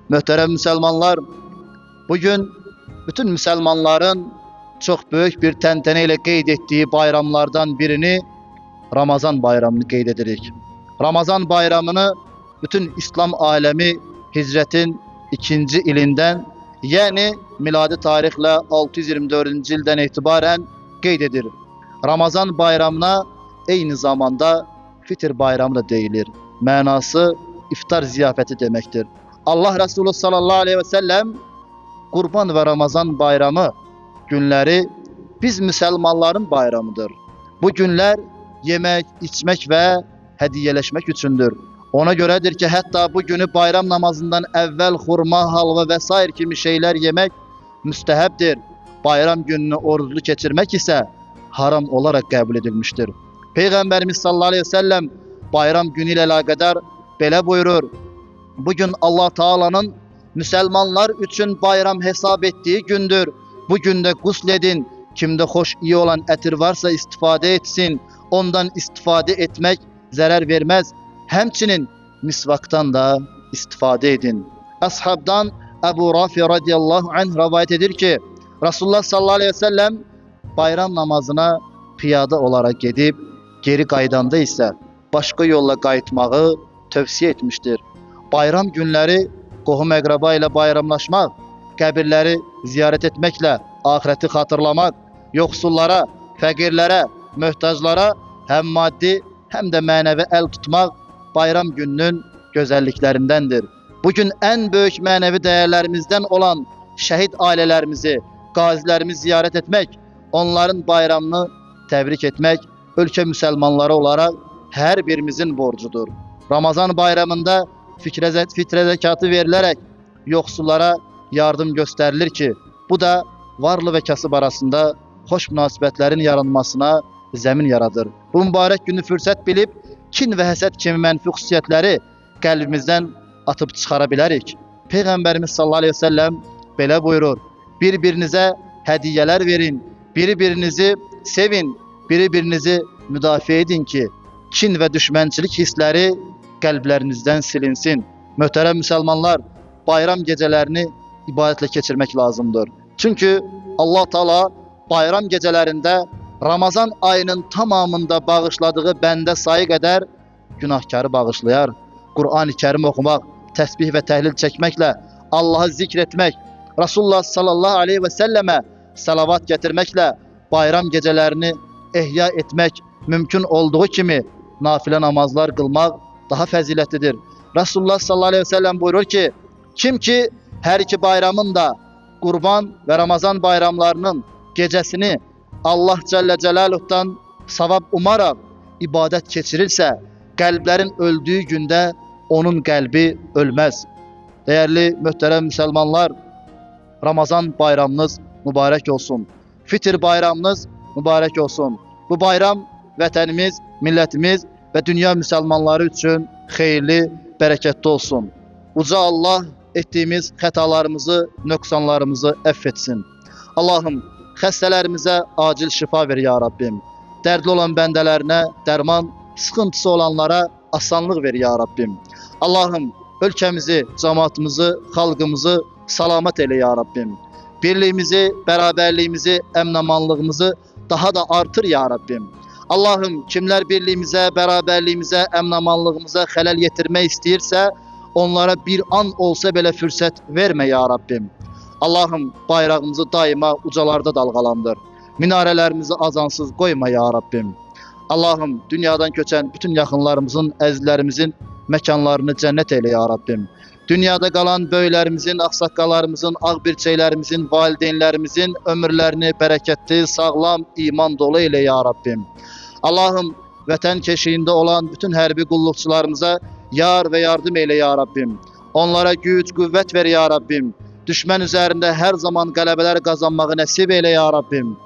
Möhtərəm Müslümanlar, bugün bütün Müslümanların çok büyük bir təntanə qeyd ettiği bayramlardan birini Ramazan bayramını qeyd edirik. Ramazan bayramını bütün İslam alemi hicretin 2. ilinden, yani miladi tarihlə 624. ildən itibaren qeyd edir. Ramazan bayramına eyni zamanda Fitir bayramı da deyilir. Mənası iftar ziyafeti demektir. Allah Resulü sallallahu aleyhi ve sellem Kurban ve Ramazan bayramı günleri biz Müslümanların bayramıdır. Bu günler yemek, içmek ve hediyeleşmek üçündür. Ona göredir ki hatta bu günü bayram namazından evvel hurma, halva vesaire kimi şeyler yemek müsteheptir. Bayram gününü oruçlu geçirmek ise haram olarak kabul edilmiştir. Peygamberimiz sallallahu aleyhi ve sellem bayram günüyle alakadar belə buyurur. Bugün Allah Teala'nın Müslümanlar için bayram hesap ettiği gündür. Bu günde gusledin. Kimde hoş iyi olan etir varsa istifade etsin. Ondan istifade etmek zarar vermez. Hemçinin misvaktan da istifade edin. Ashabdan Ebu Rafi radıyallahu anh rivayet edir ki Resulullah sallallahu aleyhi ve sellem bayram namazına piyada olarak gidip geri qaydanda ise başka yolla qayıtmağı tövsiye etmiştir. Bayram günleri qohum əqraba ile bayramlaşmak, qəbirləri ziyaret etmekle ahireti hatırlamak, yoksullara, fəqirlərə, möhtaclara hem maddi hem de manevi el tutmak bayram gününün güzelliklerindendir. Bugün en büyük manevi değerlerimizden olan şehit ailelerimizi, gazilerimizi ziyaret etmek, onların bayramını tebrik etmek, ülke Müslümanları olarak her birimizin borcudur. Ramazan bayramında fitre zekatı verilerek yoksullara yardım gösterilir ki bu da varlı ve kasıb arasında hoş münasibetlerin yaranmasına zemin yaradır. Bu mübarek günü fırsat bilip kin ve həsəd kimi mənfi xüsusiyyətləri qəlbimizdən atıp çıxarabilərik. Peygamberimiz sallallahu aleyhi ve sellem belə buyurur. Birbirinize hediyeler verin, birbirinizi sevin, birbirinizi müdafiə edin ki kin ve düşmənçilik hisleri qəlblərinizdən silinsin. Möhtərəm Müslümanlar, bayram gecelerini ibadetle geçirmek lazımdır. Çünkü Allah Teala bayram gecelerinde Ramazan ayının tamamında bağışladığı bəndə sayı qədər günahkarı bağışlayar. Kur'an-ı Kerim okumak, tesbih ve tehlil çekmekle Allah'ı zikretmek, Resulullah sallallahu aleyhi ve selleme salavat getirmekle bayram gecelerini ihya etmek mümkün olduğu kimi nafile namazlar kılmak daha faziletlidir. Resulullah sallallahu aleyhi ve sellem buyurur ki, kim ki her iki bayramın da Kurban ve Ramazan bayramlarının gecesini Allah Celle Celaluh'tan savab umarak ibadet geçirirse, kalplerin öldüğü günde onun kalbi ölmez. Değerli mühterem Müslümanlar, Ramazan bayramınız mübarek olsun. Fitir bayramınız mübarek olsun. Bu bayram vətənimiz, milletimiz ve dünya Müslümanları için hayırlı, bereketli olsun. Uca Allah ettiğimiz hatalarımızı, nöksanlarımızı affetsin. Allah'ım xəstələrimizə acil şifa ver ya Rabbim. Dərdli olan bəndələrinə dərman, sıkıntısı olanlara asanlıq ver ya Rabbim. Allah'ım ülkemizi, cemaatimizi, halkımızı salamat eyle ya Rabbim. Birliğimizi, beraberliğimizi, emnamanlığımızı daha da artır ya Rabbim. Allah'ım kimler birliğimize, beraberliğimize, emnamanlığımıza xələl yetirmək istəyirsə, onlara bir an olsa belə fürsət verme ya Rabbim. Allah'ım bayrağımızı daima ucalarda dalgalandır. Minarelerimizi azansız koyma ya Rabbim. Allah'ım dünyadan köçen bütün yakınlarımızın, əzizlərimizin mekanlarını cennet eyle ya Rabbim. Dünyada kalan böylerimizin, aksakallarımızın, ağbirçeylerimizin, valideynlerimizin ömürlerini bereketli, sağlam, iman dolu eyle ya Rabbim. Allah'ım vətən keşiğinde olan bütün hərbi qulluqçularımıza yar ve yardım eyle ya Rabbim. Onlara güç, kuvvet ver ya Rabbim. Düşman üzerinde her zaman gələbələr kazanmağı nasip eyle ya Rabbim.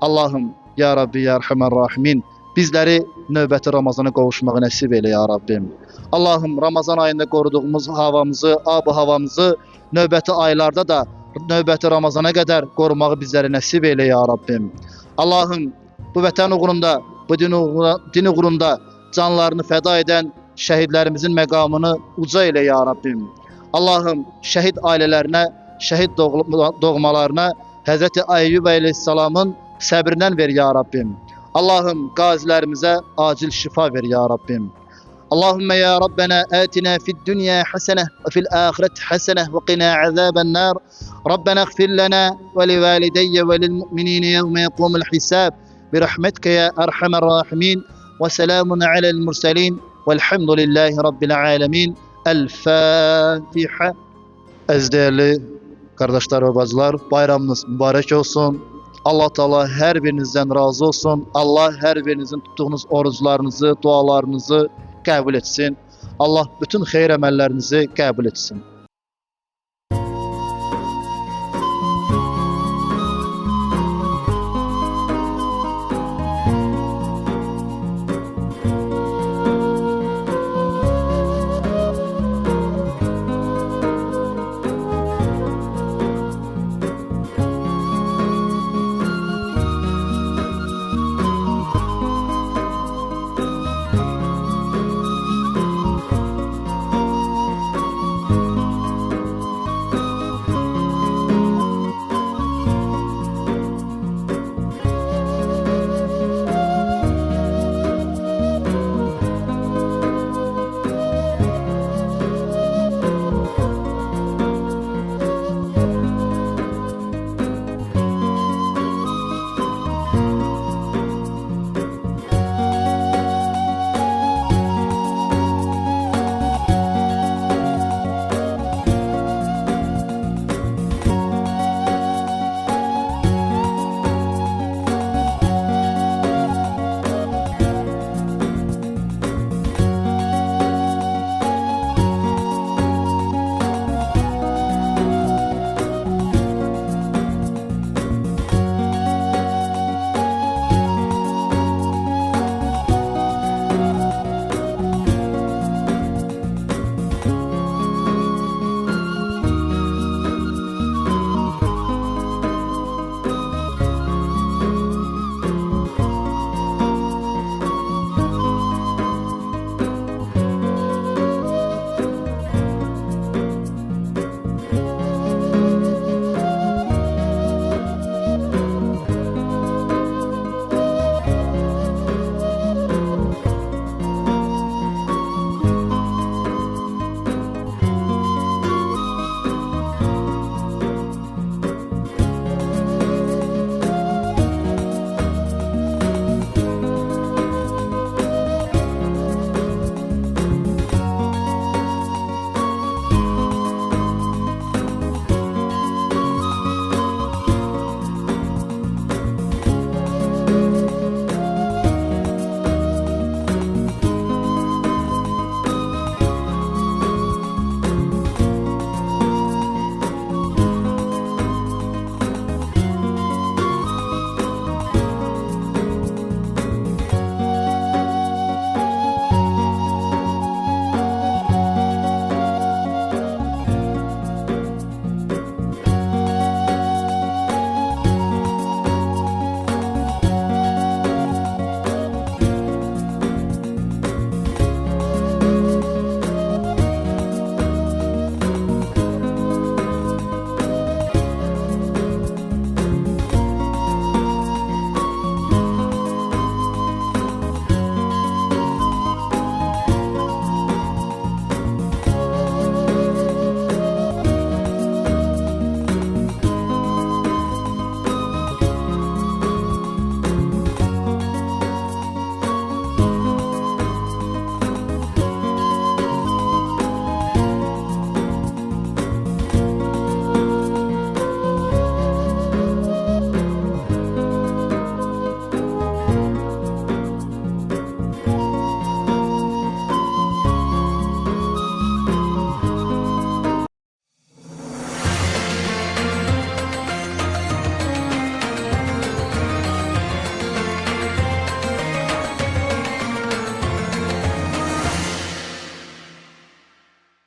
Allah'ım ya Rabbi ya Erhamer Rahimin bizleri növbəti Ramazana qovuşmağı nasip eyle ya Rabbim. Allah'ım Ramazan ayında koruduğumuz havamızı, ab-ı havamızı növbəti aylarda da növbəti Ramazana kadar korumağı bizlere nasip eyle ya Rabbim. Allah'ım bu vətən uğrunda, bu din uğrunda canlarını feda eden şehitlerimizin mekamını uca eyle ya Rabbim. Allah'ım şehit ailelerine, şehit doğmalarına Hazreti Eyyub Aleyhisselam'ın sabrinden ver ya Rabbim. Allah'ım gazilerimize acil şifa ver ya Rabbim. Allahümme ya Rabbena atina fid dünya hasene ve fil ahiret hasene ve qina azaben nar. Rabbena gfir lana ve li valideyye ve lil mu'minine yevme yekumul hisab. Birahmetke ya erhamer rahimin. Ve selamun alel murselin. Velhamdülillahi Rabbil alemin. El Fatiha. Ez değerli kardeşler ve bacılar, bayramınız mübarek olsun. Allah Teala her birinizden razı olsun. Allah her birinizin tuttuğunuz oruçlarınızı, dualarınızı kabul etsin. Allah bütün hayır emellerinizi kabul etsin.